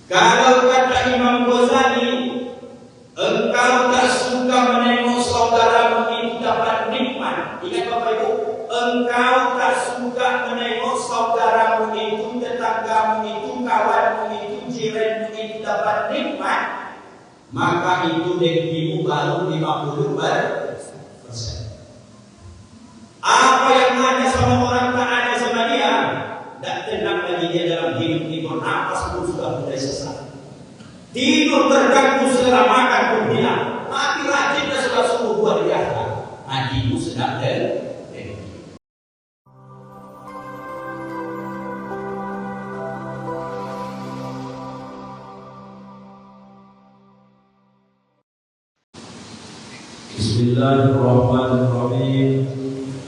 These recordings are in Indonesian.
Kalau kata Imam Ghazali, engkau tak suka menengok saudaramu itu dapat nikmat. Ingat Bapak Ibu, engkau tak suka menengok saudaramu itu, tetanggamu itu, kawanmu itu, jiranmu itu dapat nikmat, maka itu negerimu baru 50%. Apa yang ada sama orang tak ada sama dia, tak tenang lagi dia dalam hidup itu. Nafas pun sudah mulai sesak, tidur terganggu, selera makan pun hilang, mati rajin dan sudah sungguh luar biasa. Hatimu sedang Bismillahirrahmanirrahim.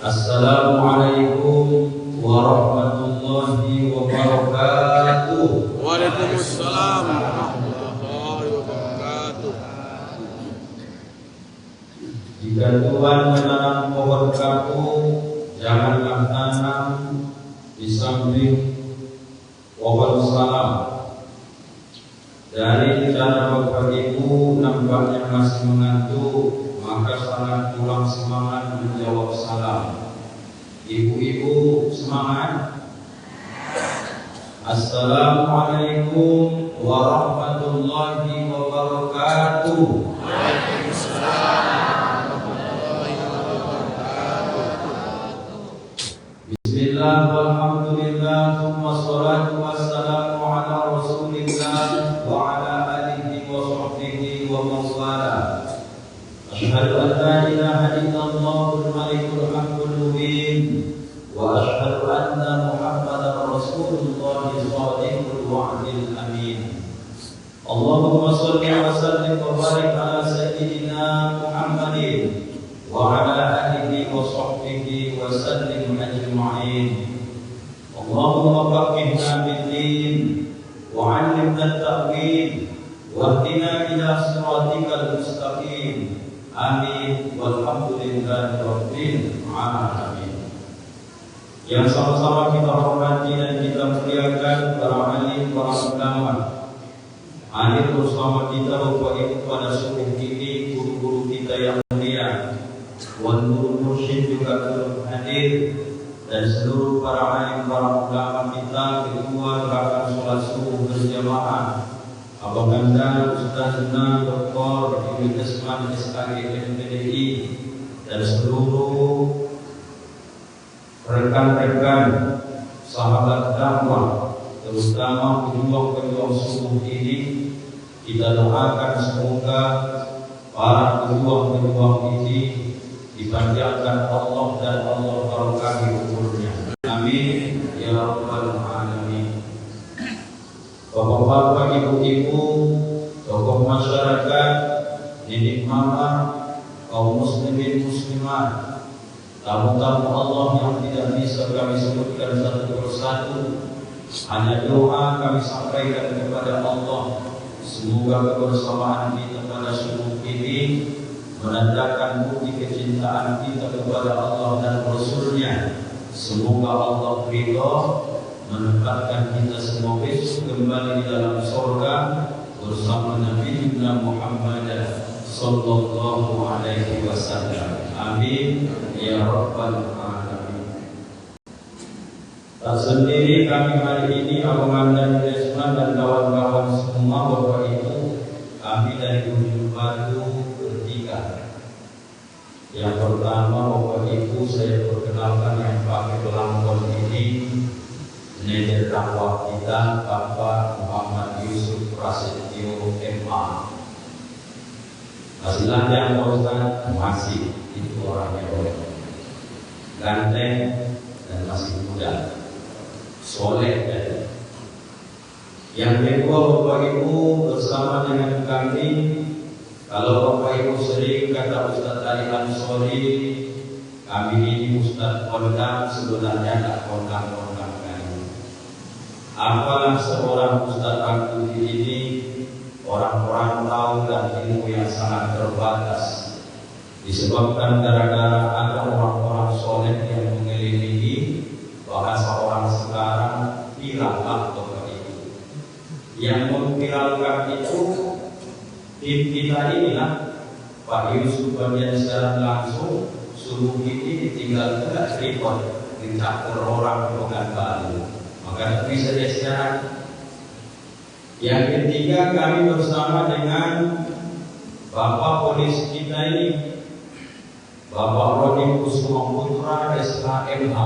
Assalamualaikum warahmatullahi wabarakatuh. Waalaikumsalam warahmatullahi wabarakatuh. Jika Tuhan menanam pohon kapu, janganlah tanam di samping pohon salam. Dari cara Bapak Ibu nampaknya masih mengantuk, maka sangat kurang semangat menjawab salam. Ibu-ibu semangat. Assalamualaikum warahmatullahi wabarakatuh. Waalaikumsalam warahmatullahi wabarakatuh. Bismillah walhamdulillah, thumma salatu wassalamu ala rasulillah wa ala alihi wa sahbihi wa mawala. Asyhadu an la ilaha illallahul malikul haqqul mubin wa asyhadu anna muhammadar rasulullah shadiqul wa'dil amin. Allahumma shalli wa sallim wa barik ala sayyidina Muhammadin wa ala alihi wa sahbihi wa sallim ajma'in. Allahumma faqihna bid-din wa 'allimna at-ta'wil wa hdina ila siratikal mustaqim. Amin walhamdulillahi rabbil alamin. Yang sama-sama kita hormati dan kita muliakan para alim, para ulama. Hadir bersama kita Bapak Ibu pada subuh ini, guru-guru kita yang mulia, Wan Nurul Mursyid juga turut hadir, dan seluruh para alim, para ulama kita, ketua gerakan sholat subuh berjamaah, Abang Ganda, Ustazna, Dr. Ibnu Desman, SKG MPDI, dan seluruh rekan-rekan sahabat dakwah, terutama pejuang-pejuang subuh ini. Kita doakan semoga para pejuang-pejuang ini dipanjangkan Allah dan Allah barakahi umurnya. Amin ya rabbal alamin. Bapak-bapak, ibu-ibu, tokoh masyarakat, didik mama, kaum muslimin muslimat, tamu-tamu Allah yang tidak bisa kami sebutkan satu persatu, hanya doa kami sampaikan kepada Allah. Semoga kebersamaan kita pada subuh ini menandakan bukti kecintaan kita kepada Allah dan Rasul-Nya. Semoga Allah ridho menempatkan kita semua besok kembali di dalam surga bersama Nabi Muhammad sallallahu alaihi wasallam. Amin ya rabbal alamin. Tak sendiri kami hari ini, Abang Anda Desman dan kawan-kawan semua, Bapak Ibu, kami dari Gunung Batu bertiga. Yang pertama, Bapak Ibu, saya perkenalkan yang pakai belangkon ini, manajer dakwah kita, Bapak Muhammad Yusuf Prasetyo MA. Masih lanjut Pak Ustaz? Masih, itu orangnya ganteng dan masih muda, soleh. Dan yang kedua, Bapak Ibu, bersama dengan kami, kalau Bapak Ibu sering kata Ustaz Ali Ansori, kami ini Ustaz kondang, sebenarnya tak kondang-kondang kami. Apalah seorang Ustaz Angkuti ini, orang-orang tahu dan ilmu yang sangat terbatas, disebabkan gara-gara ada orang-orang soleh yang mengelilingi. Bahasa orang sekarang bilanglah Bapak Ibu, yang memviralkan itu tim kita inilah Pak Yusuf bagian secara langsung suruh ini tinggal tidak report dicampur orang bukan baru, maka bisa dia sekarang. Yang ketiga, kami bersama dengan Bapak Polisi kita ini, Bapak Rodi Kusuma Putra SHMH.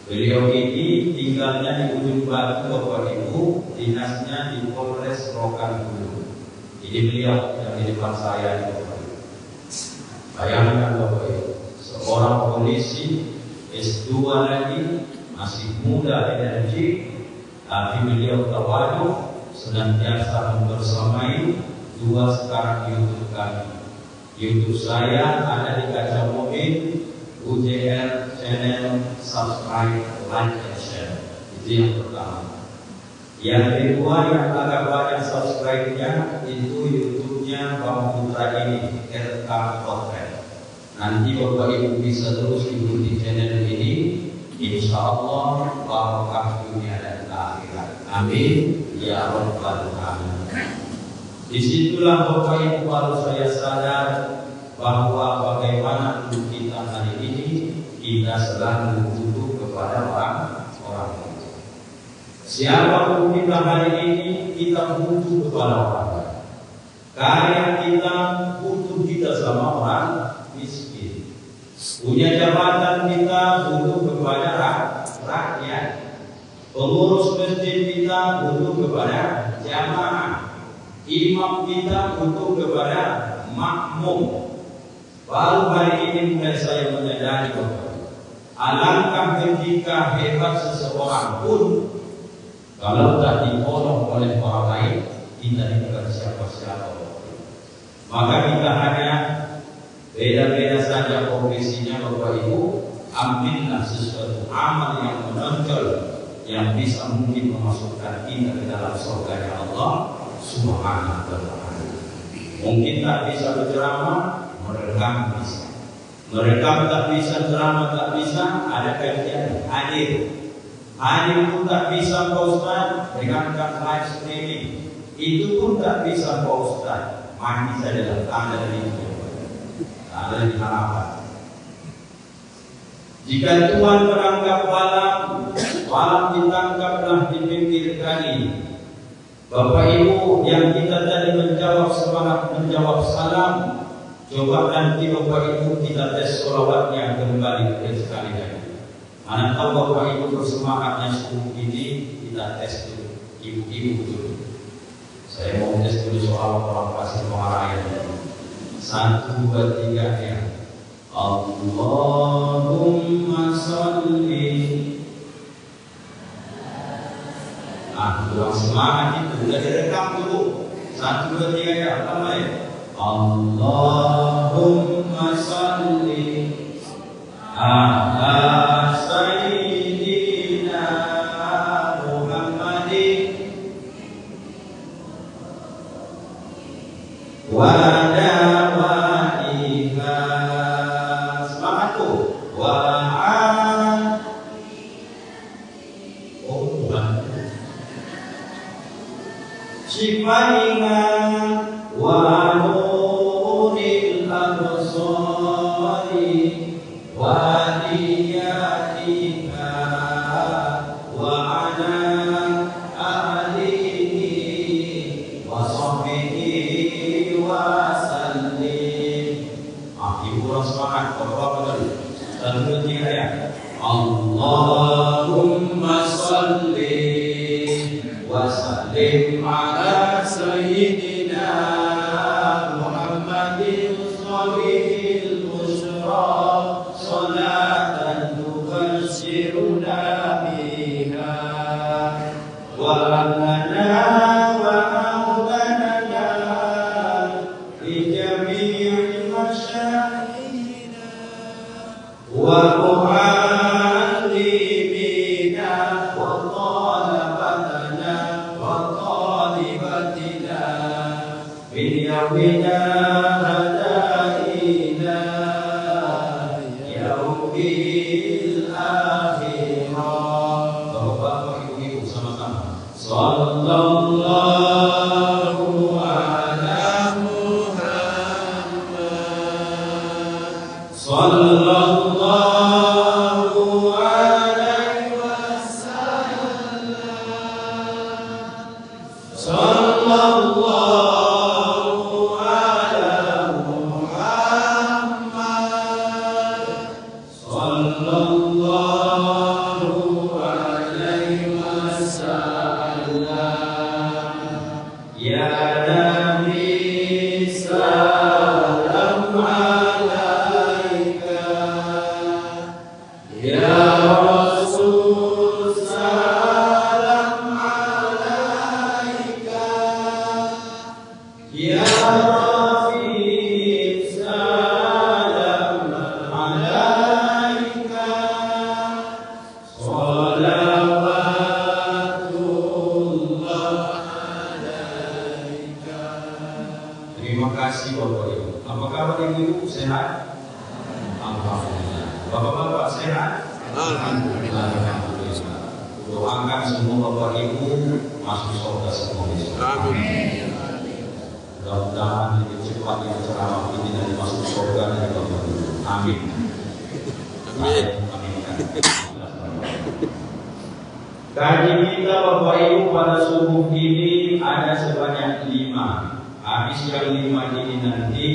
Beliau ini tinggalnya di Ujung Batu, Bapak Ibu, dinasnya di Polres Rokan Hulu. Ini beliau yang di depan saya ini, Bapak Ibu. Bayangkan Bapak Ibu, seorang polisi S2 lagi, masih muda energi, tapi beliau tawadhu, senantiasa membersamai dua sekarang YouTube kami. YouTube saya ada di kaca mobil, UJR channel, subscribe, like, and share. Itu yang pertama. Yang kedua yang agak banyak subscribe-nya itu YouTube-nya Bang Putra ini, RK Potret. Nanti Bapak Ibu bisa terus ikuti channel ini, insya Allah barokah dunia dan akhirat. Amin ya rabbal alamin. Disitulah Bapak Ibu baru saya sadar bahwa bagaimana dulu kita hari ini kita selalu butuh kepada orang lain. Siapapun kita hari ini kita butuh kepada orang lain. Karya kita butuh kita sama orang miskin. Punya jabatan kita butuh kepada rakyat. Pengurus masjid kita butuh kepada jamaah. Imam kita butuh kepada makmum. Baru hari ini mulai saya menyadari bahwa alangkah ketika hebat seseorang pun kalau tak ditolong oleh orang lain, kita bukan siapa-siapa. Maka kita hanya beda-beda saja profesinya Bapak Ibu. Ambillah sesuatu amal yang menonjol yang bisa mungkin memasukkan kita ke dalam surganya Allah Subhanahu wa ta'ala. Mungkin tak bisa berceramah, merekam bisa. Merekam tak bisa, ceramah tak bisa, ada kajian hadir. Hadir pun tak bisa Pak Ustaz, dengarkan live streaming. Itu pun tak bisa Pak Ustaz, mati saja ada di ada di harapan. Jika Tuhan menangkap malam ditangkaplah di pinggir kali. Bapak Ibu yang kita tadi menjawab semangat menjawab salam, coba nanti Bapak Ibu kita tes sholawatnya kembali sekali lagi. Mana tahu Bapak Ibu bersemangatnya subuh ini, kita tes dulu, ibu-ibu dulu. Saya mau tes dulu soal orang pasir pengaraya. 1, 2, 3 ya. Allahumma sholli. Kurang semangat itu, udah direkam dulu. 1, 2, 3 ya, apa ya? Allahumma sholli ala sayyidina Muhammadin wa dawaiha. Semangat tuh. Shifaiha wa nuril absari wa niyatiha wa ala alihi wa sahbihi wa sallim. Ibu semangat, Bapak dulu. 1, 2, 3 ya. Allahumma sholli wa sallim ala sayyidina Muhammadin shawihil busra salatan tubashiruna biha wa lana wa audanana li jami'il masyayikhina wa mu'allimina wa talabatana wa talibatina min yawmina hadaina yaumil akhirah. Bapak-bapak, ibu-ibu sama-sama. Sallallahu Sallallahu ala Muhammad. Sallallahu alaihi wasallam. Ya Nabi salam alaika. Ya Rasul salam alaika. Ya Rafiq salam alaika. Salawatullah alaika. Terima kasih Bapak Ibu. Apa kabar Ibu? Sehat? Alhamdulillah. Bapak-bapak sehat? Alhamdulillah. Doakan semua Bapak Ibu masuk surga semua besok. Amin. Mudah-mudahan lebih cepat yang ceramah ini dan masuk surga dari Bapak Ibu. Amin. Amin. Kaji kita Bapak Ibu pada subuh ini ada sebanyak 5. Habis yang 5 ini nanti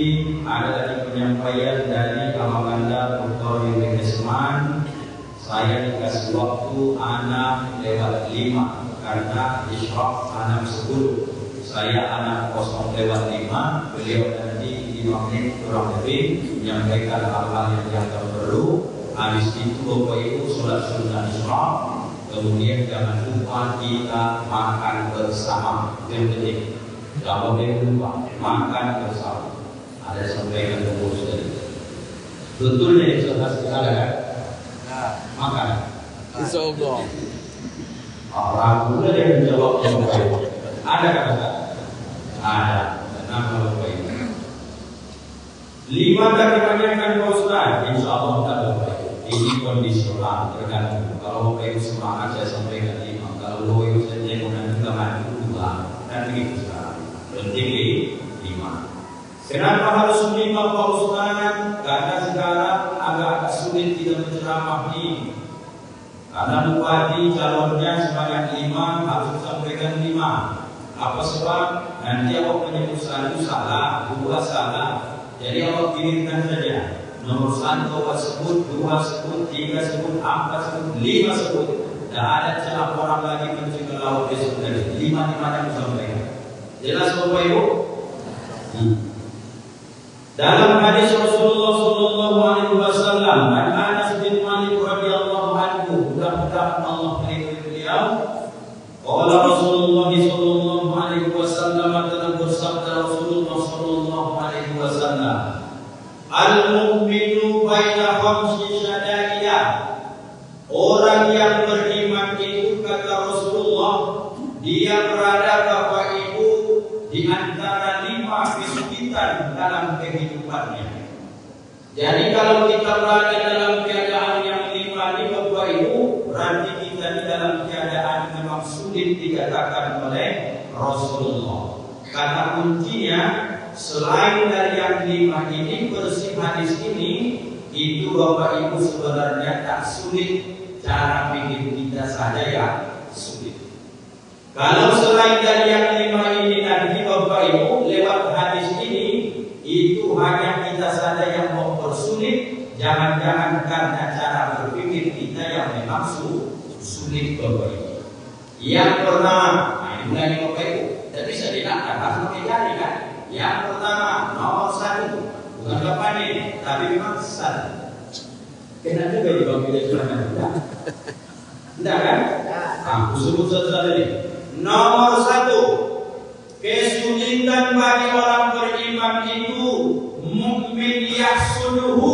ada tadi penyampaian dari Amaganda Dr. Yuri Esman. Saya dikasih waktu 6:05 karena isyraq 6:10. Saya 6:05. Beliau nanti 5 menit kurang lebih menyampaikan hal-hal yang dianggap perlu. Habis itu Bapak Ibu sholat sunnah isyraq. Kemudian jangan lupa kita makan bersama. Yang penting. Jangan lupa makan bersama. Ada sampaikan pengurus tadi. Betulnya itu ada kan? Makan. Insyaallah. Alhamdulillah dia menjawab yang baik. Ada kata? Ada. Kenapa Bapak Ibu? 5 tadi tanyakan Pak Ustaz. Insyaallah tak baik. Ini kondisional tergantung. Kalau Bapak Ibu semangat saya sampaikan 5. Kalau Bapak Ibu saja mau nanti maju 2. Dan begitu sekarang. Penting 5. Kenapa harus 5 Pak Ustaz? Karena sekarang agak sulit kita berceramah ini. Karena bupati calonnya sebanyak 5 harus sampaikan 5. Apa sebab? Nanti awak menyebut 1 salah, 2 salah. Jadi awak kirimkan saja. Nomor 1 awak sebut, 2 sebut, 3 sebut, 4 sebut, 5 sebut. Dan ada celah orang lagi menuju ke laut besok dari 5 yang sampaikan. Jelas Bapak Ibu? Dalam hadis Rasulullah sallallahu alaihi wasallam, an Anas bin Malik radhiyallahu anhu, mudah-mudahan Allah meridhai beliau. Qala Rasulullah sallallahu alaihi wasallam, telah bersabda Rasulullah sallallahu alaihi wasallam, al-mu'minu baina khamsi syadaiya. Orang yang beriman itu kata Rasulullah, dia berada Bapak Ibu di antara 5 kesulitan dalam kehidupannya. Jadi kalau kita berada dalam keadaan yang 5 ini Bapak Ibu, berarti kita di dalam keadaan memang sulit dikatakan oleh Rasulullah. Karena kuncinya selain dari yang 5 ini, bersih hadis ini, itu Bapak Ibu sebenarnya tak sulit. Cara pikir kita saja yang sulit. Kalau selain dari yang 5 ini nanti Bapak Ibu lewat hadis ini, itu hanya kita saja yang mempersulit. Jangan-jangan karena cara berpikir kita yang memang sulit Bapak Ibu. Yang pertama, ini mulai Bapak Ibu, tidak bisa dinakan, harus pakai jari kan? Yang pertama, nomor 1, bukan apa ini, tapi memang 1. Kena juga dibagi dari celana tidak? Tidak kan? Aku sebut satu-satu ini. Nomor 1, kesulitan bagi orang beriman itu mukmin yahsuduhu.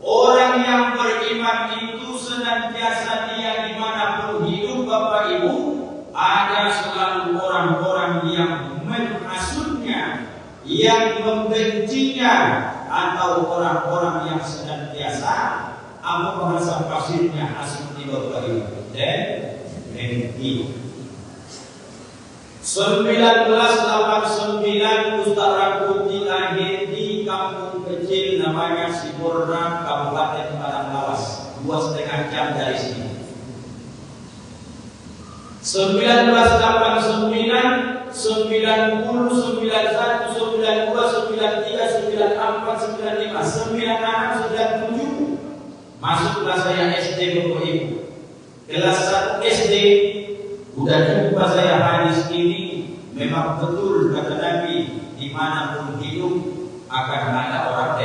Orang yang beriman itu senantiasa dia dimanapun hidup Bapak Ibu, ada selalu orang-orang yang menghasutnya, yang membencinya, atau orang-orang yang senantiasa apa bahasa pasirnya asik di Bapak Ibu dan mengikuti. 1989 Ustaz Rakuti lahir di kampung kecil namanya Sipurna, Kabupaten Padang Lawas, 2,5 jam dari sini. 1989 90, 91, 92, 93, 94, 95, 96, 97. Masuklah saya SD Bapak Ibu. Kelas 1 SD udah jumpa saya hadis ini. Memang betul kata Nabi, dimanapun hidup akan ada orang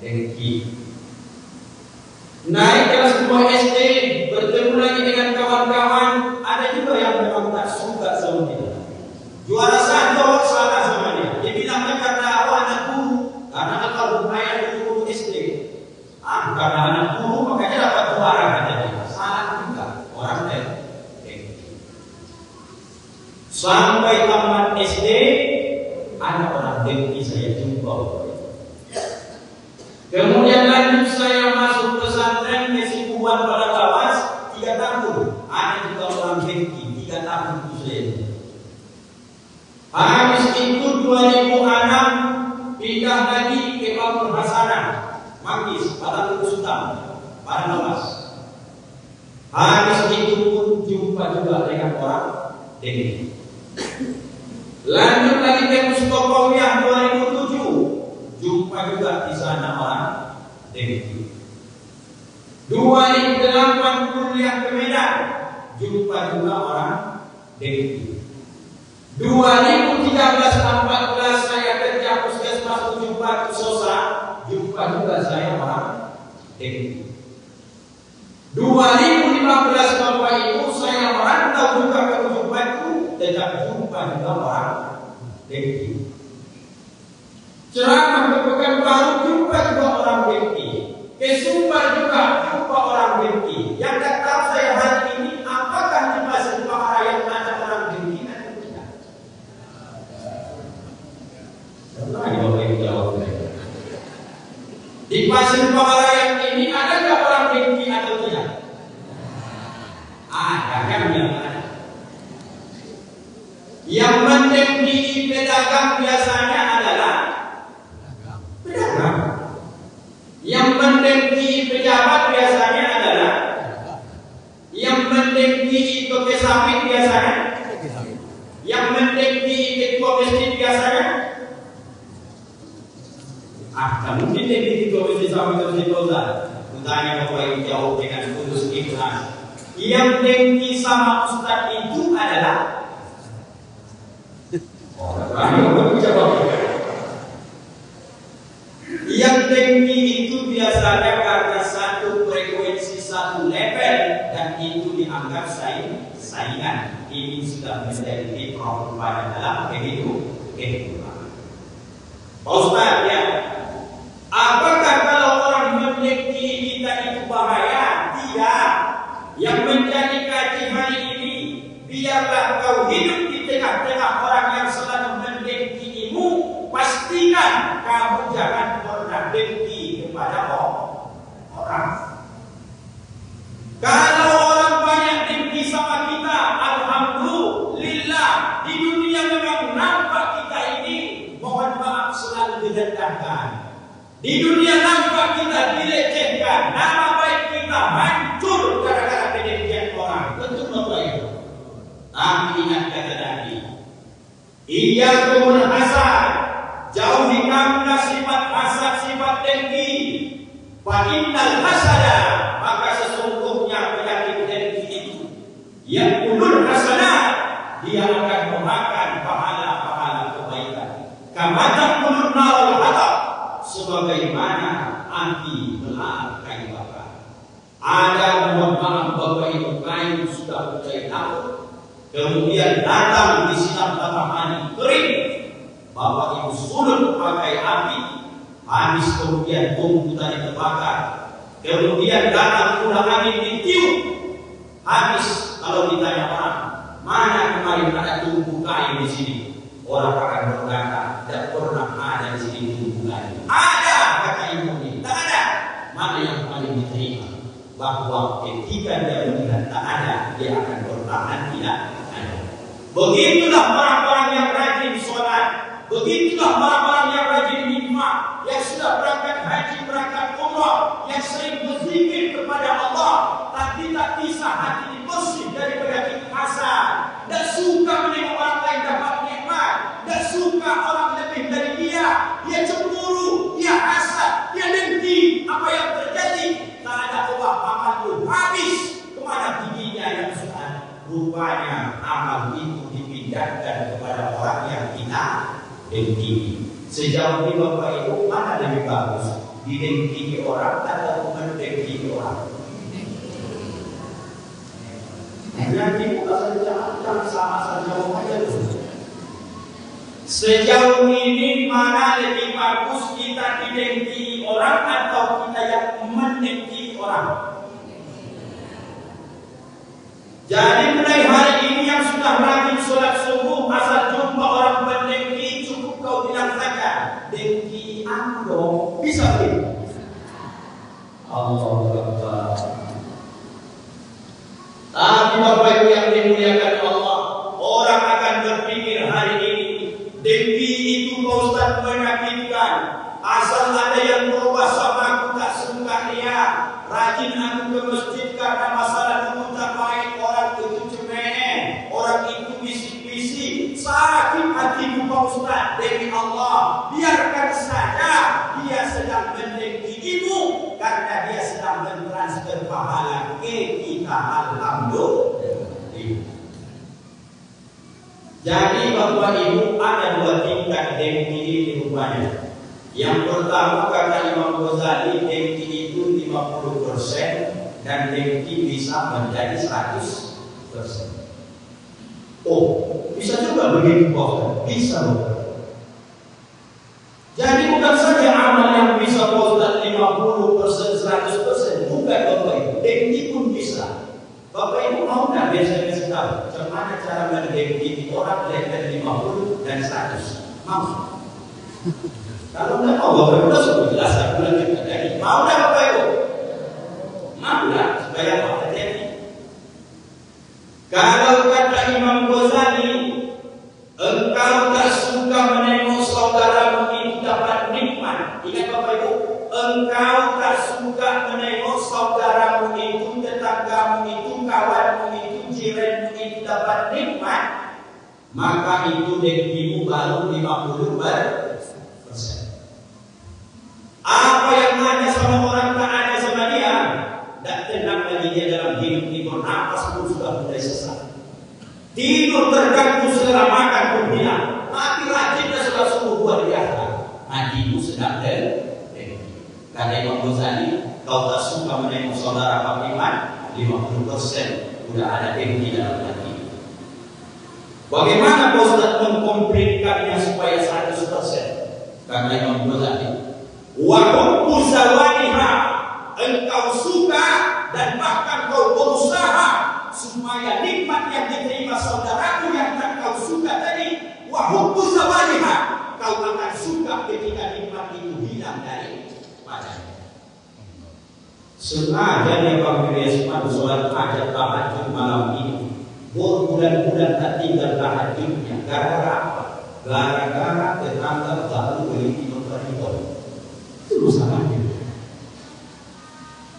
dengki. Naik kelas 2 SD, bertemu lagi dengan kawan-kawan. Ada juga yang memang tak suka sama dia. Juara satu salah sama dia. Dia bilangnya karena anak guru, karena kalau ayah guru SD. Karena anak guru makanya dapat juara aja dia. Salah juga orang dengki. Sampai tamat SD ada orang dengki saya jumpa. Kemudian lanjut saya masuk pesantren Mesibuan pada Lawas 3 tahun. Ada juga orang dengki 3 tahun itu saya. Habis itu 2006 pindah lagi ke Kampung Hasanah, Manggis, pada Sultan, pada Lawas. Habis itu pun jumpa juga dengan orang dengki. Lanjut lagi ke Mustaqawiyah 2007, jumpa juga di sana orang dengki. 2008 kuliah ke Medan, jumpa juga orang dengki. 2013-14 saya kerja puskesmas 74 Sosa, jumpa juga saya orang dengki. 2015 Bapak Ibu saya merantau juga ke Ujung Batu, tetap jumpa juga orang dengki. Ceramah ke Pekanbaru jumpa juga orang dengki. Ke Sumbar juga jumpa orang dengki. Yang tak tahu saya hari ini apakah di Pasir Paharayan ada orang dengki atau tidak? Di Pasir Paharayan ini ada nggak orang dengki atau tidak? Ada kan yang ada. Yang mendengki pedagang biasanya adalah pedagang. Yang mendengki pejabat biasanya adalah, yang mendengki toke sawit biasanya, yang mendengki ketua masjid biasanya. Tak mungkin dengki ketua masjid sawit atau sekolah. Tanya Bapak Ibu jauh dengan kudus ikhlas. Yang dengki sama ustaz itu adalah yang dengki itu biasanya karena satu frekuensi, satu level, dan itu dianggap saingan. Ini sudah menjadi problem dalam kehidupan. Pak Ustaz, ya, apakah kalau orang mendengki kita itu bahaya? Tidak. Yang menjadi kaji hari ini, biarlah kau hidup di tengah-tengah orang yang selalu mendengkimu, pastikan kamu jangan pernah dengki kepada orang. Kalau orang banyak dengki sama kita, alhamdulillah, di dunia memang nampak kita ini, mohon maaf selalu direndahkan. Di dunia nampak kita dilecehkan, nama baik kita hancur gara-gara kedengkian orang. Tentu Bapak Ibu. Tapi ingat kata Nabi, iyyakum hasad, jauhi kamu sifat hasad, sifat dengki. Fa innal hasada, maka sesungguhnya penyakit dengki itu yaqulul hasanat, dia akan memakan pahala-pahala kebaikan. Kama taqulun narul hatab, sebagaimana api melahap kayu bakar. Ada, mohon maaf Bapak Ibu, kayu sudah mulai takut, kemudian datang di sinar matahari kering, Bapak Ibu sulut pakai api, habis kemudian tungku tadi terbakar, kemudian datang pula angin ditiup, habis. Kalau ditanya orang, mana kemarin ada tungku kayu di sini? Orang akan berkata, tidak pernah ada di sini tungku kayu. Ada, kata ibu ini, tak ada. Mana yang paling diterima? Bahwa ketika dia melihat tak ada, dia akan bertahan tidak ada. Begitulah orang-orang yang rajin sholat, begitulah orang-orang yang rajin nikmat, yang sudah berangkat haji, berangkat umrah, yang sering berzikir kepada Allah, tapi tak bisa hati bersih dari penyakit hasad, dan suka menengok orang lain dapat nikmat kepada orang yang kita dengki. Sejauh ini Bapak Ibu, mana lebih bagus? Didengki orang atau mendengki orang? Yang dibuka jangan sama saja aja dulu. Sejauh ini mana lebih bagus, kita didengki orang atau kita yang mendengki orang? Jadi mulai hari ini yang sudah rajin sholat subuh, asal jumpa orang mendengki, cukup kau bilang saja, dengki aku dong, bisa begitu? Allahu Akbar. Tapi Bapak Ibu yang dimuliakan Allah, orang akan berpikir hari ini, dengki itu Pak Ustaz menyakitkan. Asal ada yang berubah sama aku tak suka dia. Rajin aku ke masjid karena masalah dulu tak baik. Orang itu cemeh, orang itu bisik-bisik. Sakit hatiku Pak Ustaz. Demi Allah, biarkan saja dia sedang mendengkimu, karena dia sedang mentransfer pahala ke kita. Alhamdulillah. Jadi Bapak Ibu, ada dua tingkat dengki ini rupanya. Yang pertama kata Imam Ghazali, dengki itu 50% dan dengki bisa menjadi 100%. Oh, bisa juga begitu Pak? Bisa Bapak. Jadi bukan saja amal yang bisa Pak 50%, 100%, bukan Bapak Ibu. Dengki pun bisa. Bapak Ibu mau nggak biasa tahu bagaimana cara mendengki orang level 50 dan 100? Mau? Kalau nggak mau, Bapak Ibu sudah jelaskan bulan kita tadi. Mau nggak Bapak Ibu? Mau nggak supaya mau terjadi? Kalau kata Imam Ghazali, engkau tak suka menengok saudaramu itu dapat nikmat. Ingat Bapak Ibu, engkau tak suka menengok saudaramu itu, tetanggamu itu, kawanmu itu, jiranmu itu dapat nikmat, maka itu dengkimu baru 50%. Apa yang ada sama orang tak ada sama dia, tak tenang lagi dia dalam hidup tidur, nafas pun sudah mulai sesak. Tidur terganggu setelah makan pun hilang. Mati rajinnya sudah sungguh luar biasa. Hatimu sedang dengki. Kata Imam Ghazali, kau tak suka menengok saudara beriman, 50% sudah ada dengki dalam hati. Bagaimana Pak Ustaz mengkomplitkannya supaya 100%? Kata Imam Ghazali, wa hubbu zawaliha, engkau suka dan bahkan kau berusaha supaya nikmat yang diterima saudaraku yang tak kau suka tadi, wa hubbu zawaliha, kau akan suka ketika nikmat itu hilang dari padanya. Sengaja dia Pak Biasman sholat hajat tahajud malam ini, berbulan-bulan tak tinggal tahajudnya. Gara-gara apa? Gara-gara tetangga baru beli motor. Itu salahnya.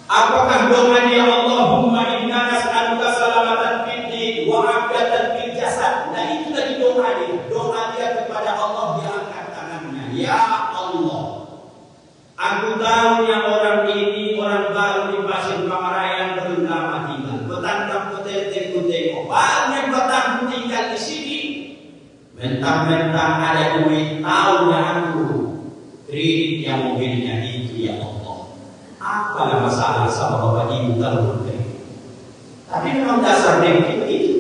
Apakah doa dia Allahumma inna nas'aluka salamatan fid din wa afiyatan fil jasad? Nah itu lagi doa dia. Doa dia kepada Allah, dia angkat tangannya. Ya Allah, aku tahu yang orang ini orang baru di Pasir Pamarayan belum lama tinggal. Petantang ku tengok, banyak petang tinggal di sini. Mentang-mentang ada duit, tahunya aku kredit yang mobilnya itu ya Allah. Apalah masalah sama Bapak Ibu kalau kredit. Tapi memang dasar dengki itu.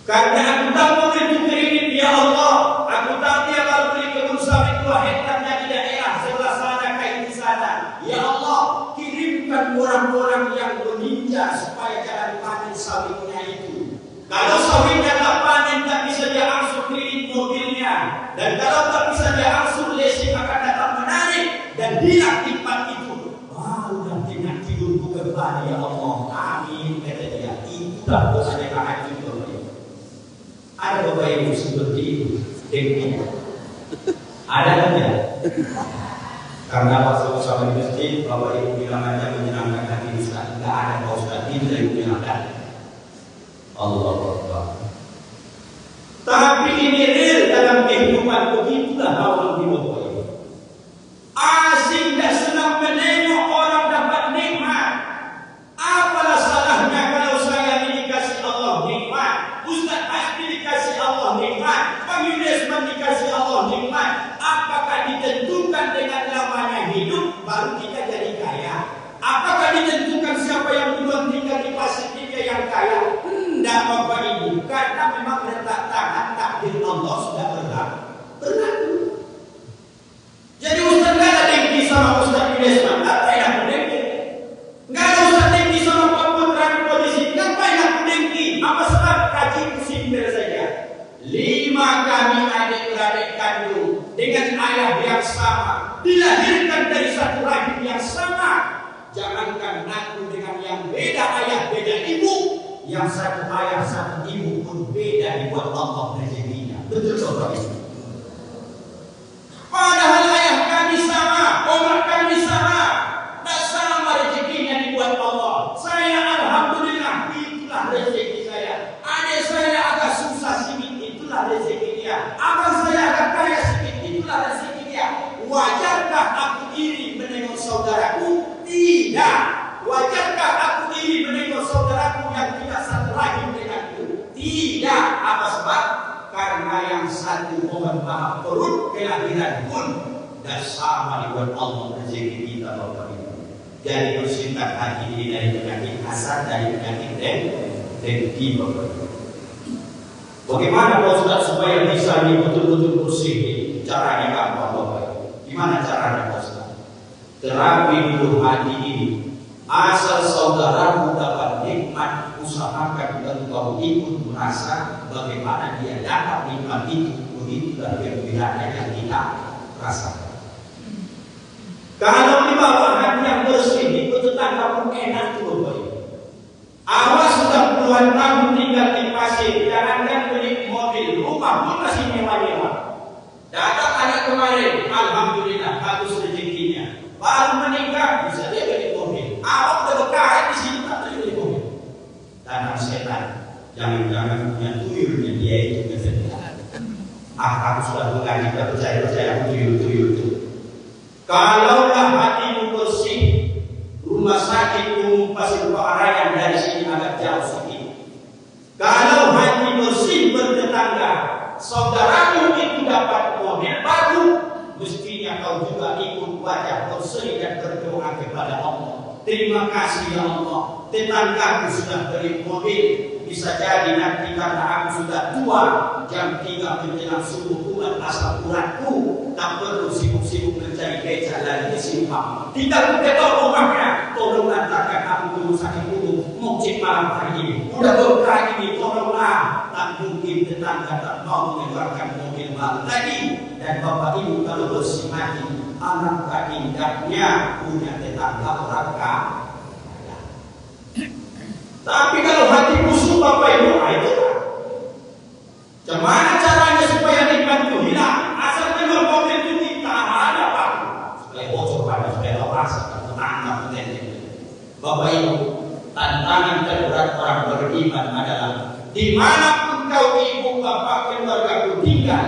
Karena aku tahu mobil itu kredit ya Allah. Aku tahu dia kalau beli kebun sawit 2 hektarnya di daerah sebelah sana kayak di sana. Ya Allah, kirimkan orang-orang yang beninja supaya jangan panen sawitnya itu. Kalau sawitnya tak panen, tak bisa dia angsur kredit mobilnya. Dan kalau tak bisa dia angsur leasing akan datang menarik dan hilang nikmat itu. Baru nanti tidurku kembali ya Allah. Amin kata dia. Itulah doanya tahajud Bapak Ibu. Ada Bapak Ibu seperti itu dengki. Ada tidak? Karena waktu sama di masjid, Bapak Ibu bilang aja menyenangkan hati Ustaz. Tidak ada Pak Ustaz, tidak menyenangkan. Allah Akbar. Tapi ini real dalam kehidupan, begitulah orang di Bapak Ibu. Asing dan senang menengok orang dapat nikmat. Apalah salahnya kalau saya ini dikasih Allah nikmat? Ustaz pasti takdir Allah sudah berlaku. Jadi Ustaz nggak ada dengki sama Ustaz Idesman, ngapain aku dengki? Nggak ada Ustaz dengki sama Pak Putra di polisi, ngapain aku dengki? Apa sebab kaji simpel saja? 5 kami adik-beradik kandung dengan ayah yang sama, dilahirkan dari satu rahim yang sama. Jangankan aku dengan yang beda ayah, beda ibu, yang satu ayah, satu ibu pun beda dibuat Allah rezekinya. Betul Bapak Ibu? Padahal ayah kami sama, omak kami sama, tak sama rezekinya dibuat Allah. Saya alhamdulillah, itulah rezeki saya. Adik saya agak susah sedikit, itulah rezeki dia. Abang saya agak kaya sedikit, itulah rezeki dia. Wajarkah aku iri menengok saudaraku? Tidak. Wajarkah aku iri menengok saudaraku yang tidak satu rahim denganku? Tidak. Apa sebab? Karena yang satu mohon maaf perut kelahiran pun dan sama dibuat Allah rezeki kita Bapak Ibu. Jadi bersihkan hati diri dari penyakit hasad, dari penyakit dengki Bapak Ibu. Bagaimana Pak Ustaz supaya bisa ini betul-betul bersih? Caranya apa Bapak Ibu? Gimana caranya Pak Ustaz? Terapi dulu hati ini. Asal saudaramu dapat nikmat, usahakan engkau ikut merasa bagaimana dia dapat nikmat itu. Begitulah gembiranya yang kita rasakan. Kalau di bawah hati yang bersih, itu tetangga pun enak tuh Bapak Ibu. Awas sudah puluhan tahun tinggal di pasir, jangankan beli mobil, rumah pun masih mewah-mewah. Datang anak kemarin, alhamdulillah bagus rezekinya. Baru menikah bisa dia beli mobil. Awak berkah di sini tak beli mobil. Tanam setan, jangan-jangan punya tuyulnya dia itu kesedihan. Aku sudah mengaji, percaya aku tuyul itu. Kalaulah hatimu bersih, rumah sakit umum Pasir Paharayan dari sini agak jauh sedikit. Kalau hati bersih bertetangga, saudaramu itu dapat mobil baru, mestinya kau juga ikut wajah bersih dan berdoa kepada Allah. Terima kasih ya Allah, tetanggaku sudah beli mobil. Bisa jadi nanti karena aku sudah tua, jam 3 menjelang subuh bulan asal uratku, tak perlu sibuk-sibuk mencari beca lagi simpang. Tidak ketok rumahnya, tolong antarkan aku ke rumah sakit umum Masjid malam hari ini. Udah berkah ini, tolonglah. Tak mungkin tetangga tak mau mengeluarkan mobil baru lagi. Dan Bapak Ibu kalau bersih hati, alangkah indahnya punya tetangga orang kaya. Tapi kalau hati busuk Bapak Ibu, itu gimana caranya supaya nikmat itu hilang? Asal keluar mobil itu kita ada Pak. Supaya bocor pada supaya rasa tetangga penting. Bapak Ibu, tantangan terberat orang beriman adalah dimanapun kau ibu bapak keluarga kau tinggal,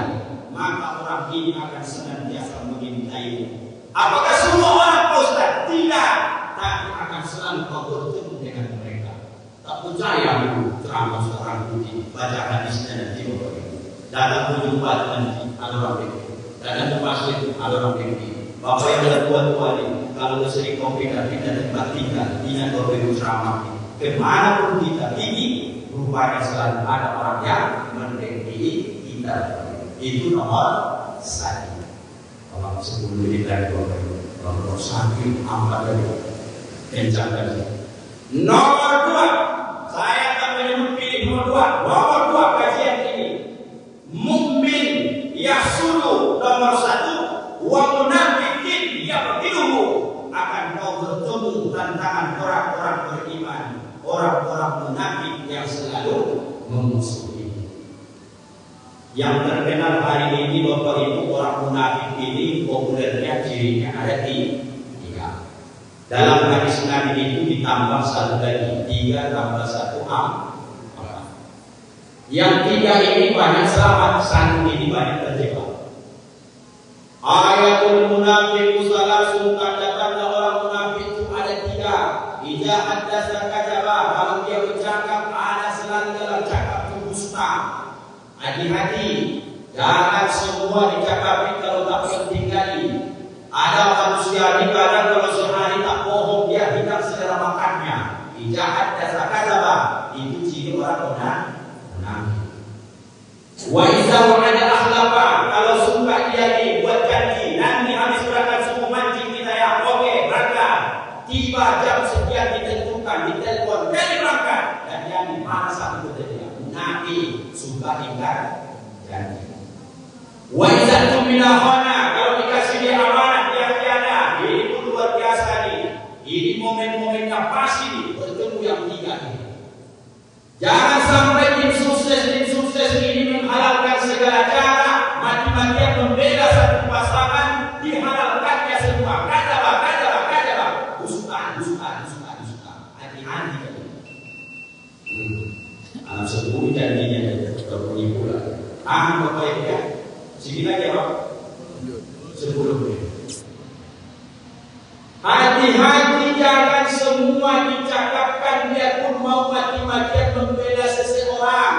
maka orang ini akan senantiasa mencintaimu. Apakah semua orang Ustaz? Tidak. Tapi akan selalu kau bertemu dengan mereka. Tak percaya dulu ceramah seorang budi, baca hadisnya nanti Bapak Ibu. Dalam perjumpaan nanti ada orang budi, dalam masjid ada orang budi. Bapak yang ada tua-tua ini, kalau sering kopi dan tidak dibagikan, tidak berbeda ceramah. Kemanapun kita pergi, rupanya selalu ada orang yang mendengki kita. Itu nomor 1. Kalau 10 menit lagi Bapak Ibu, nomor 1 amat lagi, kencang lagi. Nomor 2, saya tak menyebut pilih nomor 2. Nomor 2 kajian ini, mukmin yasulu nomor 1, wa munafikin yaqtiluhu, akan kau bertemu tantangan orang-orang beriman, orang-orang munafik yang selalu memusuhi. Yang terkenal hari ini Bapak Ibu, orang munafik ini populernya cirinya ada 3. Dalam hadis Nabi itu ditambah 1 lagi, 3 tambah 1 4. Yang 3 ini banyak selamat, 1 ini banyak terjebak. Ayatul munafiqu salasun, tanda-tanda orang munafik itu ada 3. Idza hadatsa kadzaba, kalau dia bercakap ada selalu dalam cakap itu dusta. Hati-hati, jangan semua dicakapi kalau tak penting kali. Ada manusia di kadang kalau sehari tak bohong dia hitam selera makannya. Idza hadatsa kadzaba, itu ciri orang munafik. Wa iza wa'ada akhlafa, kalau suka dia buat janji, nanti habis berangkat suku mancing kita ya, oke berangkat. Tiba jam sekian ditentukan, ditelepon, jadi berangkat. Dan yang dimana satu dia, Nabi suka ingkar janji. Wa iza tumina khana, kalau dikasih dia amanah dia khianat. Ini pun luar biasa nih. Ini momen-momennya pasti nih, bertemu yang tiga ini. Jangan sampai tim sukses ini menghalalkan segala cara, mati-matian membela satu pasangan, dihalalkannya semua. Kadabah. Busukan. Hati-hati. Anak sepuluh janjinya berbunyi pula. Bapak Ibu ya. Sini lagi Pak. 10 menit. Hati-hati, jangan semua dicakapkan dia pun mau mati-matian membela seseorang.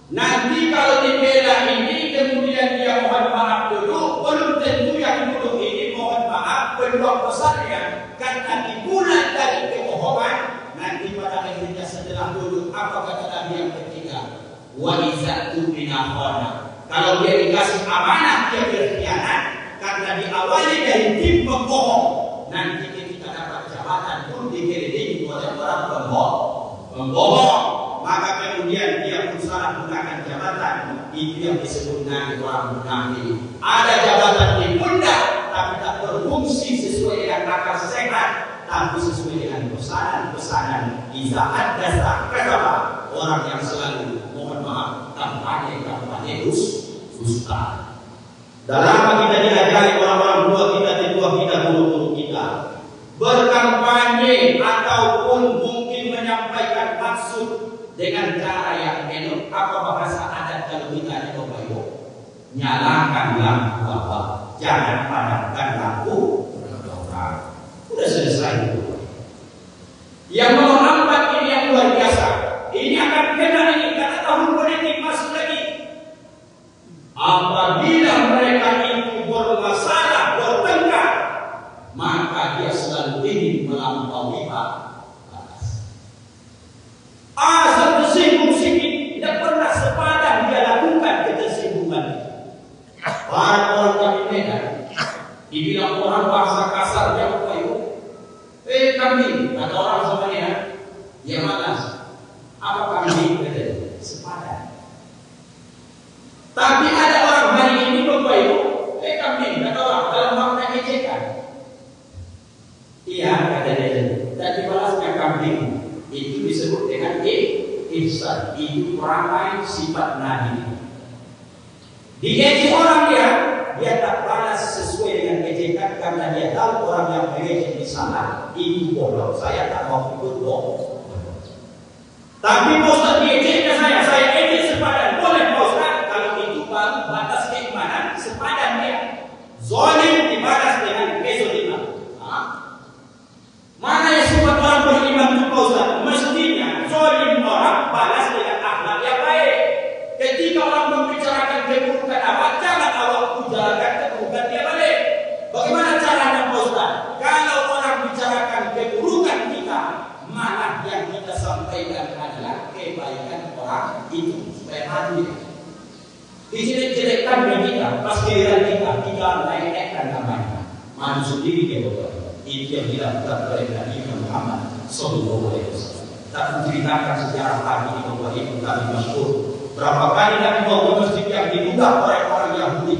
Nanti kalau dibela ini kemudian dia mohon maaf dulu, belum tentu yang dulu ini mohon maaf peluang besarnya karena dimulai dari kebohongan. Nanti pada akhirnya setelah dulu apa kata Nabi yang ketiga? Wa izatu minahona. Kalau dia dikasih amanah dia berkhianat karena diawali dari tim pembohong. Nanti ketika dapat jabatan pun dikelilingi oleh orang pembohong. Maka kemudian dia berusaha menggunakan jabatan. Itu yang disebut dengan orang munafik. Ada jabatan di pundak tapi tak berfungsi sesuai dengan akal sehat, tapi sesuai dengan pesanan. Izaat dasar kata orang yang selalu mohon maaf kampanye dusta. Dalam kita diajari orang-orang tua kita, guru-guru kita berkampanye ataupun mungkin menyampaikan maksud dengan cara yang elok. Apa bahasa adat kalau kita di Bapak? Nyalakan lampu apa? Jangan padamkan lampu orang. Sudah selesai itu. Yang mau hambat ini yang luar biasa. Ini akan kena ini karena tahun politik masuk lagi. Apabila mereka itu bermasalah, bertengkar, maka dia selalu ingin melampaui batas. Tersinggung sedikit, tidak pernah sepadan dia lakukan ketersinggungan. Para orang kami Medan, dibilang orang bahasa kasar dia apa itu? Kami, kata orang semuanya, dia malas. Apa kami? Sepadan. Tapi ada orang hari ini Bapak Ibu, kami kata orang dalam makna ejekan. Iya kata dia. Dan dibalasnya kambing itu disebut dengan ihsan. Itu perangai sifat Nabi. Diejek orang dia tak balas sesuai dengan ejekan karena dia tahu orang yang mengejek di sana itu bodoh. Saya tak mau ikut bodoh. Tapi Pak Ustaz diejeknya saya ejek sepadan. Boleh Pak Ustaz, kalau itu baru batas keimanan sepadan dia. Zalim dibalas dengan kezaliman. Mana yang semua orang beriman itu Pak Ustaz? Mestinya zalim orang balas dengan akhlak yang baik. Ketika orang membicarakan keburukan apa, jangan awak bicarakan keburukan dia balik. Bagaimana caranya Pak Ustaz? Kalau orang bicarakan keburukan kita, malah yang kita sampaikan adalah kebaikan orang itu supaya mati. Dijelek-jelekkan kita, pas giliran kita naik-naikkan namanya. Maju sendiri dia Bapak. Itu yang dilakukan oleh Nabi Muhammad SAW. Tak menceritakan sejarah tadi di Bapak Ibu kami masyhur. Berapa kali Nabi Muhammad masjid yang dibuka oleh orang Yahudi.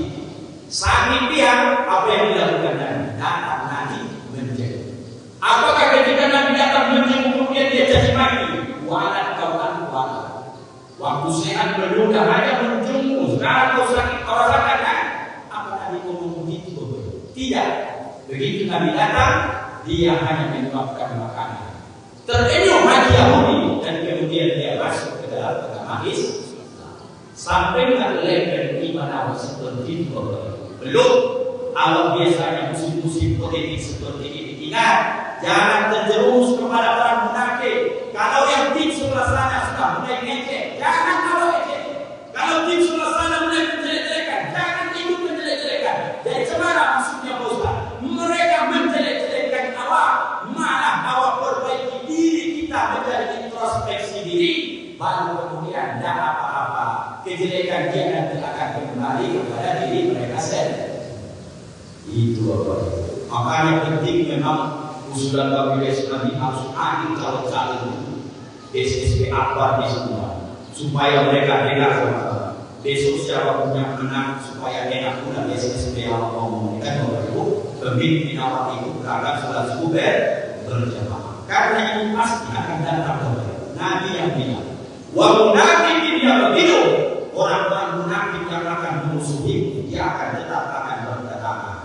Saking dia apa yang dilakukan Nabi? Datang Nabi menjenguk. Apakah ketika Nabi datang menjenguk kemudian dia caci maki? Walat kawan walat. Waktu sehat menunda hanya menjenguk. Sekarang kau sakit kau rasakan kan? Apa Nabi ngomong begitu Bapak? Tidak. Begitu Nabi datang, dia hanya menyuapkan makanan. Terenyuh hati Yahudi dan kemudian dia masuk ke dalam agama Islam. Sampai ke level iman awal seperti itu. Belum awal biasanya musim-musim politik seperti ini. Ingat, jangan terjerumus kepada orang munafik. Kalau yang tim sebelah sana sudah mulai ngecek, jangan kalau ngecek. Kalau tim sebelah sana mulai menjelek-jelekan, jangan ikut menjelek-jelekan. Jadi semara maksudnya Pak Ustaz. Mereka menjelek-jelekkan awak, malah awak perbaiki diri kita menjadi introspeksi diri, baru kemudian tidak apa-apa. Kejelekan mereka dia nanti akan kembali kepada diri mereka sendiri. Itu apa itu? Makanya penting memang usulan Kabinet Nabi harus adil calon-calon itu SSP akbar di semua supaya mereka enak sama besok siapa punya menang supaya enak pula SSP yang ngomong kan Bapak pemimpin awal itu beragam sholat subuh berjamaah karena ini pasti akan datang Bapak Nabi yang bilang wa munafiqin yang begitu orang-orang munafik yang akan memusuhi dia akan tetap akan berdatangan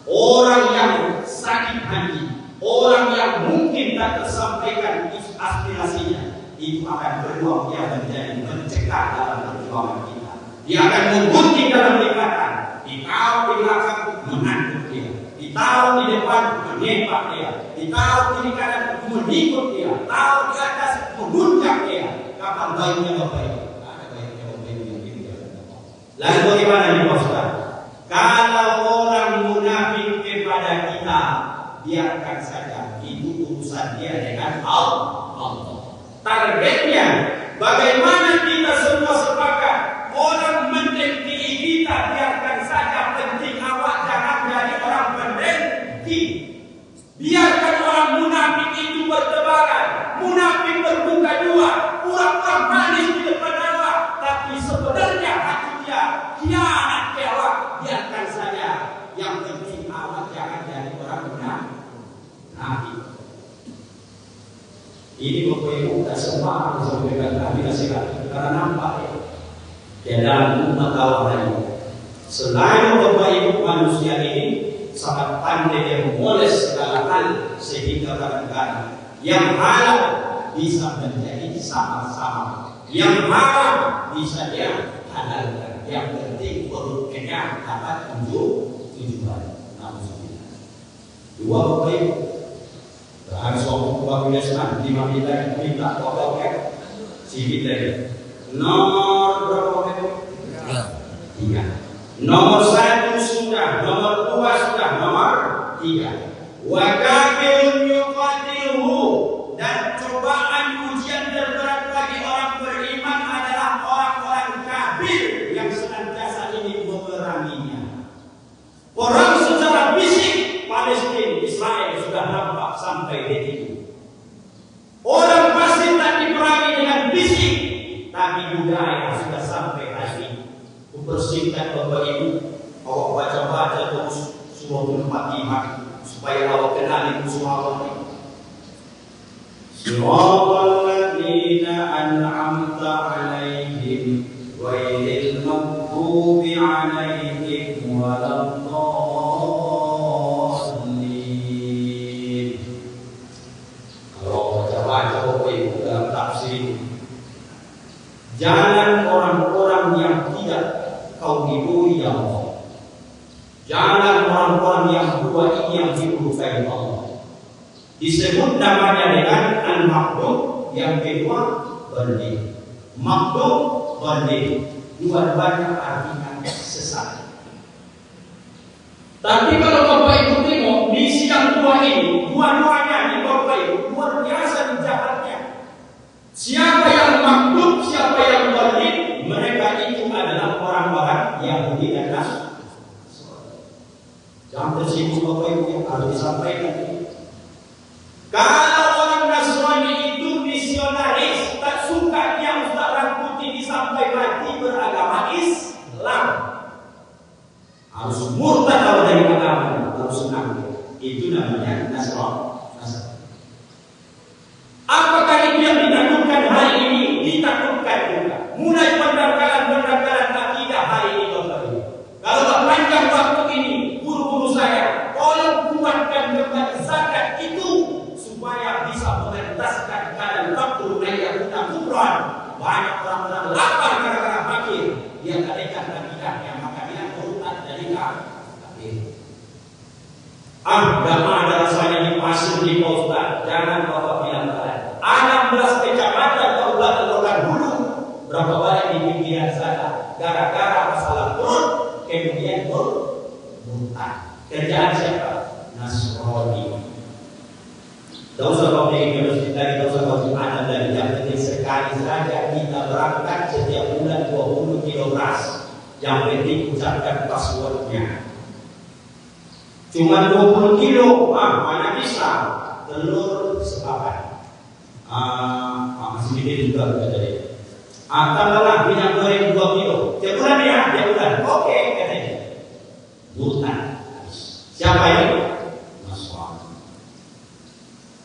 orang yang sakit hati orang yang mungkin tak tersampaikan aspirasinya itu akan berjuang dia menjadi mencegah dalam perjuangan kita. Dia akan menggunting dalam lipatan. Ditaruh di belakang menangkap dia. Ditaruh di depan menembak dia. Ditaruh di kanan mengikut dia. Taruh di atas menunjuk dia. Kapan baiknya Bapak Ibu? Ada baiknya Bapak Ibu yang ini. Lalu bagaimana nih Pak Ustaz? Kalau orang munafik kepada kita, biarkan saja itu urusan dia dengan Allah. Targetnya bagaimana kita semua sepakat orang mendengki kita biarkan saja penting awak jangan jadi orang mendengki. Biarkan orang munafik itu bertebaran, munafik berbuka dua, pura-pura manis di depan awak, tapi sebenarnya hati dia khianat ke awak. Biarkan saja, yang penting awak jangan jadi orang munafik. Ini Bapak Ibu tak semua disampaikan Nabi nasihat karena nampak ya dalam umat awal ini. Selain Bapak Ibu manusia ini sangat pandai dan memoles segala hal sehingga kadang-kadang yang halal bisa menjadi sama-sama, yang haram bisa dia halalkan. Yang penting perut kenyang dapat tujuan. Dua Bapak Ibu. Harus ngomong Kabinet Nabi 5 miliar minta total kan sibit dari nomor berapa itu? 3. Nomor 1 sudah, nomor 2 sudah, nomor 3. Wa kafirun yuqatiluhu dan cobaan ujian terberat bagi orang beriman adalah orang-orang kafir yang senantiasa ingin memeranginya. Perang secara fisik Palestina, Israel sudah nampak sampai detik ini. Orang pasti tak diperangi dengan fisik, tapi budaya sudah sampai hari ini. Membersihkan Bapak Ibu, awak baca-baca terus surah Al-Fatihah supaya awak kenali musuh awak ini. Siratal ladzina an'amta 'alaihim ghairil maghdubi 'alaihim waladdallin. Jalan orang-orang yang tidak kau ridhoi ya Allah. Jalan orang-orang yang dua ini yang dimurkai Allah. Disebut namanya dengan al-maghdub, yang kedua dhalin. Maghdub, dhalin, dua-duanya artinya sesat. Tapi kalau Bapak Ibu tengok di sidang dua ini, dua-duanya di Bapak Ibu luar biasa jahatnya. Siapa yang maghdub, siapa yang dhalin, mereka itu adalah orang-orang Yahudi dan Nasrani. Jangan tersinggung Bapak Ibu yang harus disampaikan. Kalau orang Nasrani itu misionaris, tak suka dia Ustaz Rangkuti sampai mati beragama Islam, harus murtad kalau dari agama, harus senang. Itu namanya Nasrani. Apakah itu yang ditakutkan hari ini? Ditakutkan juga. Mulai pendangkalan akidah hari ini Bapak Ibu. Kalau panjang waktu ini, guru-guru saya, tolong kuatkan kembali zakat itu supaya bisa mengentaskan keadaan fakir yang kita kubran. Banyak orang-orang lapar gara-gara fakir. Dia katakan akidahnya maka dia murtad dari kafir. Gak ada rasanya di pasir di Ustaz. Jangan Bapak bilang ada 16 kecamatan kabupaten Rokan Hulu berapa banyak di pikiran saya gara-gara masalah perut kemudian murtad. Kerjaan siapa? Nasrani. Tak usah kau pikir masjid lagi, tak usah kau ada dari yang penting sekali saja kita berangkat setiap bulan 20 km kilo beras. Yang penting ucapkan passwordnya. Cuma 20 kilo, mana bisa? Telur sepakat. Masih gede juga katanya. Tambahlah minyak goreng 2 kilo. Tiap bulan ya, tiap bulan. Oke, katanya. Bulan. Siapa ini?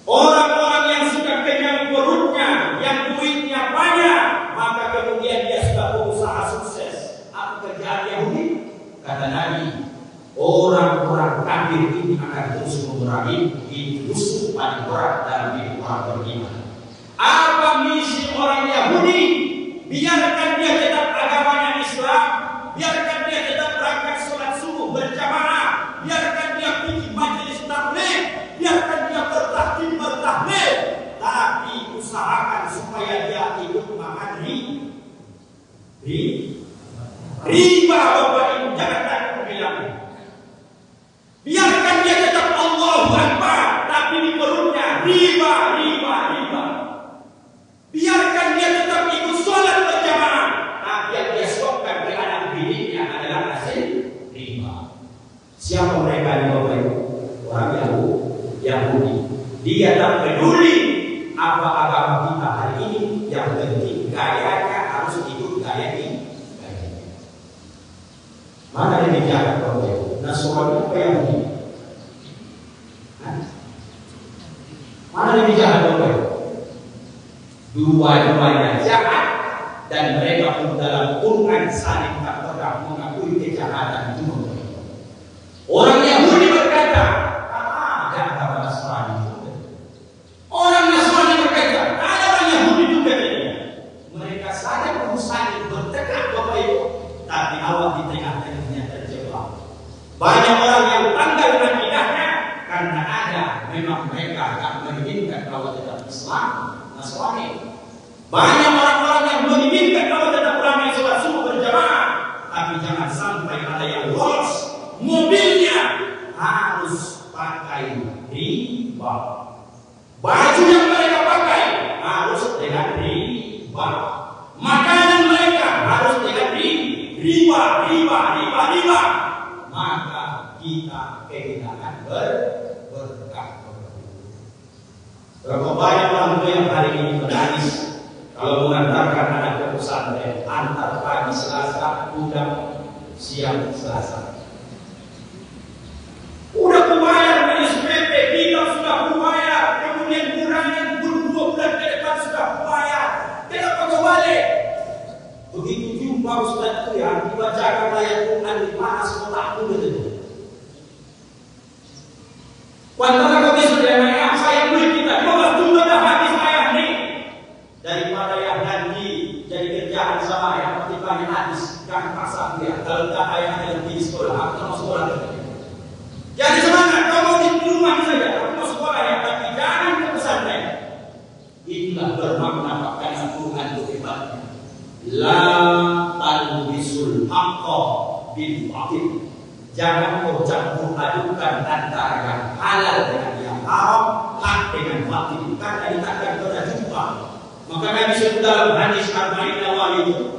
Orang-orang yang suka kenyang perutnya, yang duitnya banyak, maka kemudian dia sudah berusaha sukses. Apa kerjaan Yahudi? Kata Nabi, orang-orang kafir ini akan terus mengurangi musuh paling berat dalam hidup orang beriman. Apa misi orang Yahudi? Biarkan dia tetap agamanya Islam, biarkan dia tetap berangkat sholat subuh berjamaah, biarkan dia pergi majelis tabligh, biarkan dia bertaklim, tapi usahakan supaya dia ikut makan riba. Bapak Ibu, jangan takut bilang. Biarkan dia tetap Allahu Akbar, tapi di perutnya riba. Biarkan dia tetap ikut sholat berjamaah, tapi yang dia stopkan ke anak bidiknya adalah hasil riba. Siapa mereka ini Bapak Ibu? Orang Yahudi. Dia tak peduli apa agama kita hari ini, yang penting gayanya harus ikut gaya ini. Mana yang dijaga Bapak Ibu? Nasrani apa Yahudi? Mana yang dijaga Bapak Ibu? Dua-duanya jahat, dan mereka pun dalam Quran saling tak pernah mengakui kejahatan itu. Orang Yahudi berkata, ada agama Nasrani. Orang Nasrani berkata, ada orang Yahudi juga. Mereka saja berusaha bertekad Bapak Ibu, tapi awal di tengah-tengahnya terjebak. Banyak orang yang tanggal akidahnya karena ada memang mereka yang menginginkan kalau tetap Islam Nasrani. Banyak orang-orang yang menginginkan kalau tetap ramai sholat subuh berjamaah, tapi jangan sampai ada yang lolos. Mobilnya harus pakai riba. Baju yang mereka pakai harus dengan riba. Makanan mereka harus dengan riba. Maka kita kehilangan berkah. Berapa banyak orang tua yang hari ini menangis kalau mengantarkan anak ke pesantren, antar pagi Selasa, pulang siang Selasa. Udah kubayar dari SPP, kita sudah kubayar, kemudian kurangnya 2 bulan ke depan sudah kubayar. Kenapa kau balik? Begitu jumpa Ustaz itu ya, dibacakan ayat Quran di mana sekolah itu betul. Kuantara kau besok dengan saya beli kita, coba tunggu dah habis ayat ini. Daripada yang nanti jadi kerjaan sama yang pertimbangan hadis, kan pasang dia. Kalau tak ayat yang di sekolah, aku mau sekolah. Jadi semangat, kau mau di rumah saja, aku mau sekolah ya, tapi jangan ke pesantren. Inilah bermakna pakaian Tuhan itu hebatnya. La talbisul haqqa bil batil. Jangan kau campur adukan antara yang halal dengan yang haram, hak dengan batil. Karena kita akan jumpa. Maka Nabi sebut dalam hadis Arba'in Nawawi itu,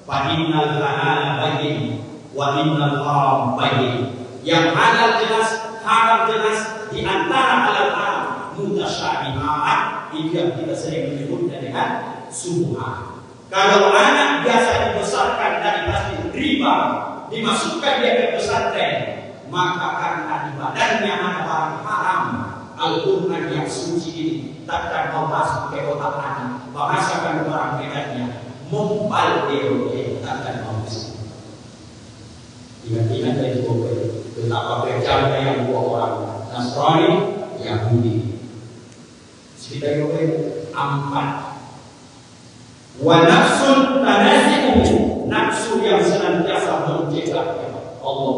fa innal halala bayyin wa innal haram bayyin. Yang halal jelas, haram jelas, di antara halal haram mutasyabihat, itu yang kita sering menyebutnya dengan subhat. Kalau anak biasa dibesarkan dari hasil riba, dimasukkan dia ke pesantren, maka karena di badannya ada barang haram, Al-Quran yang suci ini takkan mau masuk ke otak anak, bahasakan orang bedanya, membaldir takkan mau masuk. Ingat-ingat dari betapa kejamnya yang dua orang Nasrani Yahudi. Cerita yang 4. Wa nafsun tanazi'u, nafsu yang senantiasa mencegat Allah.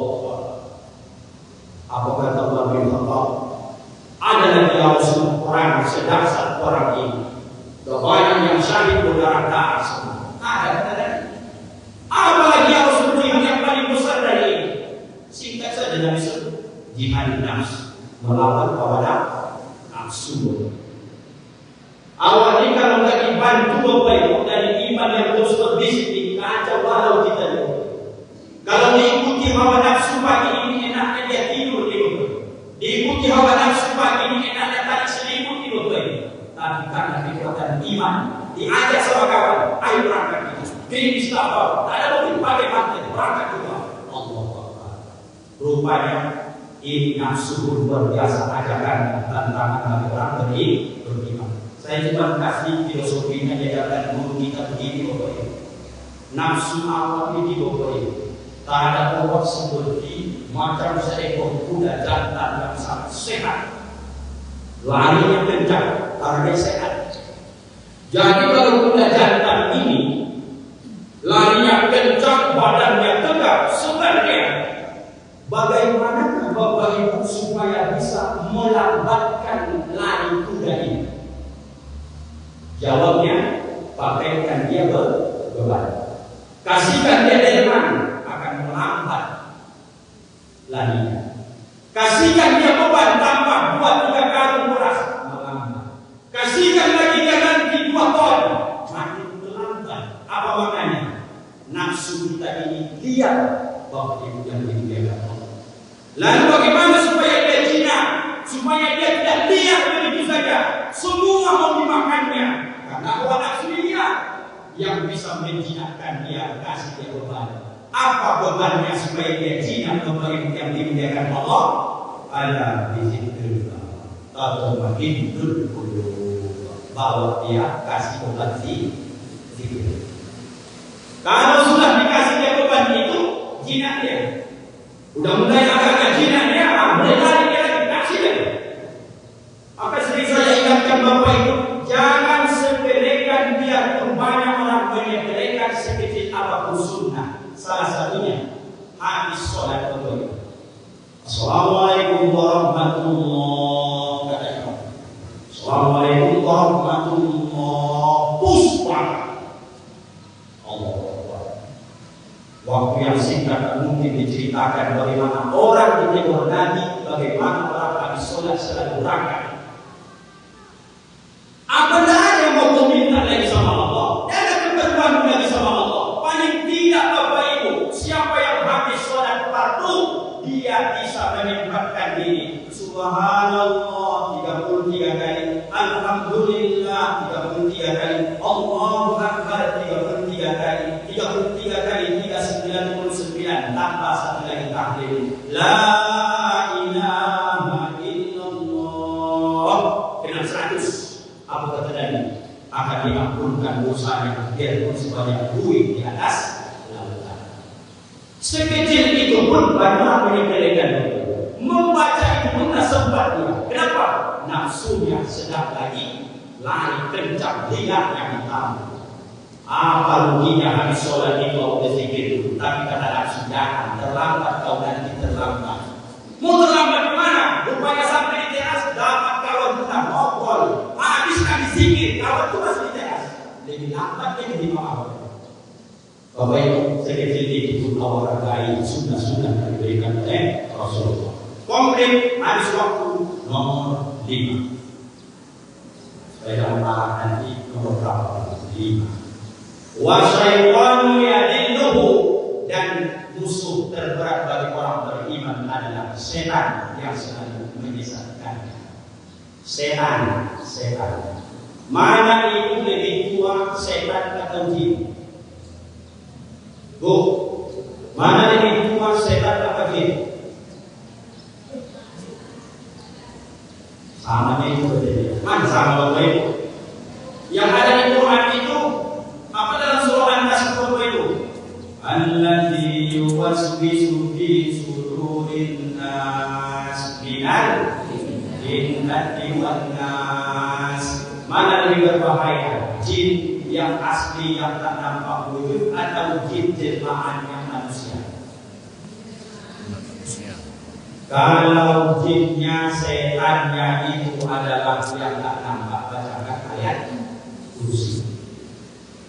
Apa kata Allah bin Khattab? Ada lagi Rasul orang sedasar orang ini. Kebanyakan yang syahid berdarah semua. Ada lagi. Apa lagi Rasul yang paling besar dari ini? Singkat saja Nabi sebut jihad nafs, melawan hawa nafsu. Awalnya kalau tidak dibantu Bapak Ibu dari iman yang terus berbisik di kaca, walau kita berangkat juga. Allah Akbar. Rupanya ini nafsu luar biasa ajakan tentang orang beriman. Saya cuma kasih filosofinya ajakan guru kita begini Bapak Ibu. Nafsu awal ini Bapak Ibu. Tak ada orang seperti macam seekor kuda jantan yang sangat sehat. Larinya kencang karena sehat. Jadi kalau kuda jantan ini larinya kencang, badannya tegak, sebenarnya bagaimana Bapak Ibu supaya bisa melambatkan lari kuda ini? Jawabnya, pakaikan dia beban. Kasihkan dia delman, akan melambat larinya. Kasihkan dia beban tambah 2-3 kali beras, melambat. Kasihkan lagi dia nanti 2 ton, makin melambat. Apa maknanya? Nafsu kita ini liar, Bapak Ibu yang dimuliakan Allah. Lalu bagaimana supaya dia jinak? Supaya dia tidak liar begitu saja. Semua mau dimakannya. Karena hawa nafsu dia yang bisa menjinakkan dia, kasih dia beban. Apa bebannya supaya dia jinak Bapak Ibu yang dimuliakan Allah? Ala bizikrillah tatma'innul qulub. Bahwa dia kasih beban zikir. Kalau sudah dikasih dia beban itu, jinak dia. Udah mulai agak jinak dia, mulai lari dia lagi, kasih dia. Maka sering saya ingatkan Bapak Ibu, jangan sepelekan dia. Banyak orang menyepelekan sekecil apapun sunnah. Salah satunya habis sholat Bapak Ibu. Assalamualaikum warahmatullahi wabarakatuh. Assalamualaikum warahmatullahi wabarakatuh. Waktu yang singkat mungkin diceritakan bagaimana orang ditegur Nabi, bagaimana orang habis sholat selalu berangkat. Apa yang mau minta lagi sama Allah? Dan ada ketentuan lagi sama Allah. Paling tidak Bapak Ibu, siapa yang habis sholat fardu, dia bisa menyebabkan diri Subhanallah 33 kali, Alhamdulillah 33 kali, Allahu Akbar 33 kali, 33 kali 99 tambah satu lagi tahlil. La ilaha illallah dengan 100. Apa kata Nabi? Akan diampunkan dosanya biarpun sebanyak buih di atas lautan. Sekecil itu pun banyak menyepelekan. Membaca itu pun tak sempat dia. Kenapa? Nafsunya sedang lagi lari kencang, lihat yang hitam. Apa ruginya habis sholat itu udah zikir dulu, tapi kata nafsu jangan terlambat, kau nanti terlambat. Mau terlambat kemana? Rupanya sampai di teras dapat kawan kita ngobrol, habis kami zikir, kawan itu masih di teras. Lebih lambat dia di bawah. Bapak Ibu, sekecil itu awal baik sunnah-sunnah yang diberikan oleh Rasulullah. Komplit habis waktu nomor 5. Saya nanti nomor berapa? 5. Wa syaitanu yadilluhu, dan musuh terberat bagi orang beriman adalah setan yang selalu menyesatkannya. Setan. Mana itu lebih tua, setan atau jin? Bu, mana lebih tua, setan atau jin? Sama itu berbeda. Mana sama Bapak Ibu? Yang ada di Quran itu apa dalam surah An-Nas Bapak Ibu? Alladzi yuwaswisu fi sudurin nas minal jinnati wan nas. Mana lebih berbahaya? Jin yang asli yang tak nampak wujud atau jin jelmaan yang manusia? Kalau jinnya, setannya itu adalah yang tak nampak, bacakan ayat kursi.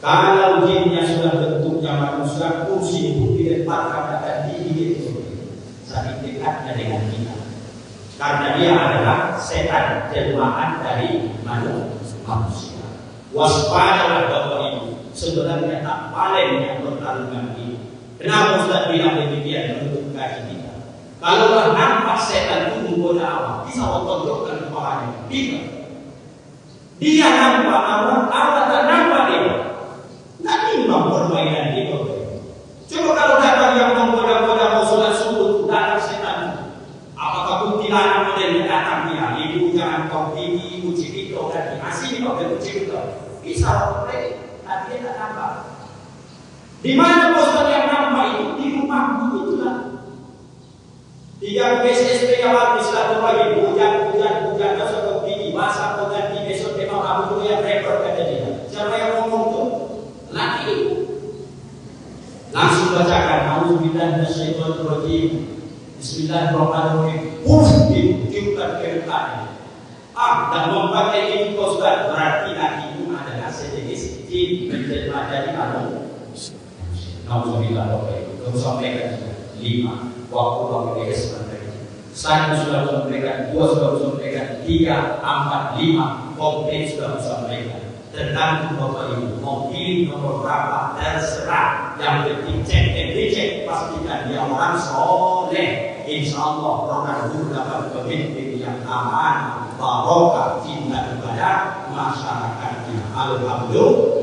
Kalau jinnya sudah bentuknya manusia, kursi itu dilemparkan akan digigit saking dekatnya dengan kita. Karena dia adalah setan jelmaan dari manusia. Waspadalah Bapak Ibu, sebenarnya tak paling yang pertarungan ini. Kenapa Ustaz bilang demikian menurut kaji kita? Kalau nampak setan itu menggoda awak, bisa tonjokkan kepalanya. Dia nampak awak tak nampak dia. Nah, ini memang permainan dia. Coba kalau datang yang A'udzubillahi minasyaitonir rajim. Bismillahirrahmanirrahim. Ditiupkan keluarnya. Dan memakai ini Ustaz berarti lagi itu adalah sejenis jin menjelma jadi kamu. Alhamdulillah Bapak Ibu. Kau sampaikan 5 waktu bagi mereka. Saya sudah sampaikan, 2 sudah sampaikan, 3, 4, 5 komplit sudah sampaikan. Tergantung Bapak Ibu mau pilih nomor berapa terserah. Yang penting cek dan dicek pastikan dia orang soleh. Insya Allah program guru dapat pemimpin yang aman, barokah, cinta kepada masyarakatnya. Alhamdulillah.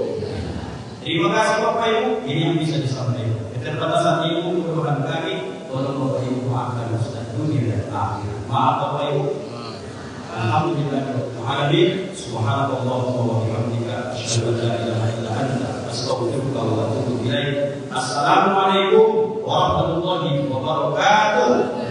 Terima kasih Bapak Ibu. Ini yang bisa disampaikan. Keterbatasan ilmu kemudahan kami. Tolong Bapak Ibu maafkan Ustaz dunia dan akhirat. Maaf Bapak Ibu. Alhamdulillah. Subhanallah wa bihamdika asyhadu an la ilaha illa anta astaghfiruka wa atubu ilaik. Assalamualaikum warahmatullahi wabarakatuh.